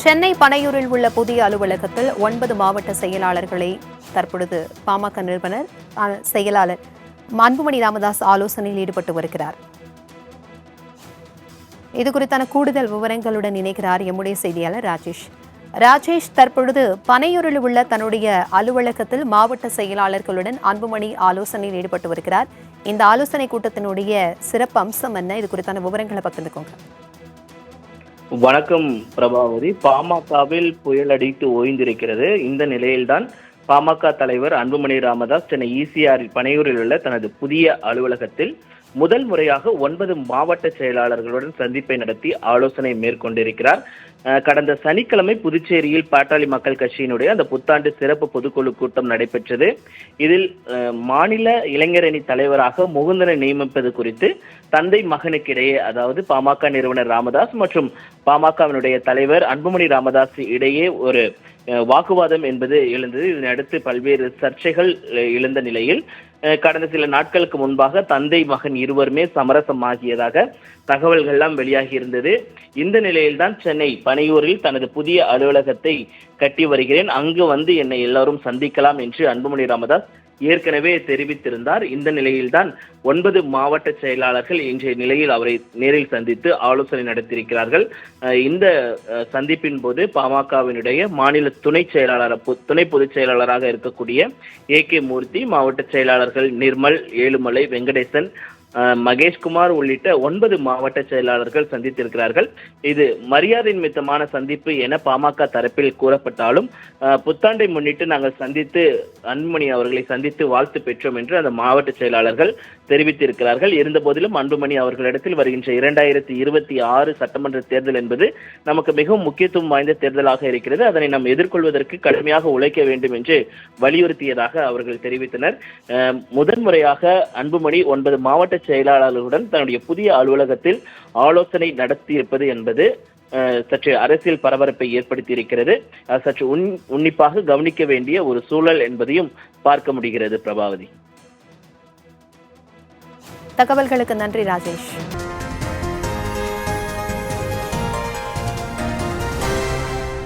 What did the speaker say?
சென்னை பனையூரில் உள்ள புதிய அலுவலகத்தில் 9 மாவட்ட செயலாளர்களை தற்பொழுது பாமக நிறுவனர் செயலாளர் அன்புமணி ராமதாஸ் ஆலோசனையில் ஈடுபட்டு வருகிறார். இதுகுறித்தான கூடுதல் விவரங்களுடன் இணைக்கிறார் எம்முடைய செய்தியாளர் ராஜேஷ். தற்பொழுது பனையூரில் உள்ள தன்னுடைய அலுவலகத்தில் மாவட்ட செயலாளர்களுடன் அன்புமணி ஆலோசனையில் ஈடுபட்டு வருகிறார். இந்த ஆலோசனை கூட்டத்தினுடைய சிறப்பு அம்சம் என்ன? இது குறித்தான விவரங்களை பகிர்ந்துக்கோங்க. வணக்கம் பிரபாவதி. பாமகவில் புயல் அடித்து ஓய்ந்திருக்கிறது. இந்த நிலையில்தான் பாமக தலைவர் அன்புமணி ராமதாஸ் சென்னை ECR பனையூரில் உள்ள தனது புதிய அலுவலகத்தில் முதல் முறையாக 9 மாவட்ட செயலாளர்களுடன் சந்திப்பை நடத்தி ஆலோசனை மேற்கொண்டிருக்கிறார். கடந்த சனிக்கிழமை புதுச்சேரியில் பாட்டாளி மக்கள் கட்சியினுடைய அந்த புத்தாண்டு சிறப்பு பொதுக்குழு கூட்டம் நடைபெற்றது. இதில் மாநில இளைஞரணி தலைவராக முகுந்தனை நியமிப்பது குறித்து தந்தை மகனுக்கிடையே, அதாவது பாமக நிறுவனர் ராமதாஸ் மற்றும் பாமகவினுடைய தலைவர் அன்புமணி ராமதாஸ் இடையே ஒரு வாக்குவாதம் என்பது எழுந்தது. இதனையடுத்து பல்வேறு சர்ச்சைகள் எழுந்த நிலையில் கடந்த சில நாட்களுக்கு முன்பாக தந்தை மகன் இருவருமே சமரசமாகியதாக தகவல்கள் எல்லாம் வெளியாகி இருந்தது. இந்த நிலையில்தான் சென்னை பனையூரில் தனது புதிய அலுவலகத்தை கட்டி வருகிறேன், அங்கு வந்து என்னை எல்லாரும் சந்திக்கலாம் என்று அன்புமணி ராமதாஸ் ஏற்கனவே தெரிவித்திருந்தார். இந்த நிலையில்தான் 9 மாவட்ட செயலாளர்கள் இன்றைய நிலையில் அவரை நேரில் சந்தித்து ஆலோசனை நடத்தியிருக்கிறார்கள். இந்த சந்திப்பின் போது பாமகவினுடைய மாநில துணை பொதுச் செயலாளராக இருக்கக்கூடிய AK மூர்த்தி, மாவட்ட செயலாளர்கள் நிர்மல், ஏழுமலை, வெங்கடேசன், மகேஷ்குமார் உள்ளிட்ட 9 மாவட்ட செயலாளர்கள் சந்தித்திருக்கிறார்கள். இது மரியாதை நிமித்தமான சந்திப்பு என பாமக தரப்பில் கூறப்பட்டாலும் புத்தாண்டை முன்னிட்டு நாங்கள் அன்புமணி அவர்களை சந்தித்து வாழ்த்து பெற்றோம் என்று அந்த மாவட்ட செயலாளர்கள் தெரிவித்திருக்கிறார்கள். இருந்த போதிலும் அன்புமணி அவர்களிடத்தில் வருகின்ற 2026 சட்டமன்ற தேர்தல் என்பது நமக்கு மிகவும் முக்கியத்துவம் வாய்ந்த தேர்தலாக இருக்கிறது, அதனை நாம் எதிர்கொள்வதற்கு கடுமையாக உழைக்க வேண்டும் என்று வலியுறுத்தியதாக அவர்கள் தெரிவித்தனர். முதன்முறையாக அன்புமணி 9 மாவட்ட செயலாளர்களுடன் தன்னுடைய புதிய அலுவலகத்தில் ஆலோசனை நடத்தியிருப்பது என்பது சற்று அரசியல் பரபரப்பை ஏற்படுத்தி இருக்கிறது. சற்று உன்னிப்பாக கவனிக்க வேண்டிய ஒரு சூழல் என்பதையும் பார்க்க முடிகிறது. பிரபாவதி, தகவல்களுக்கு நன்றி ராஜேஷ்.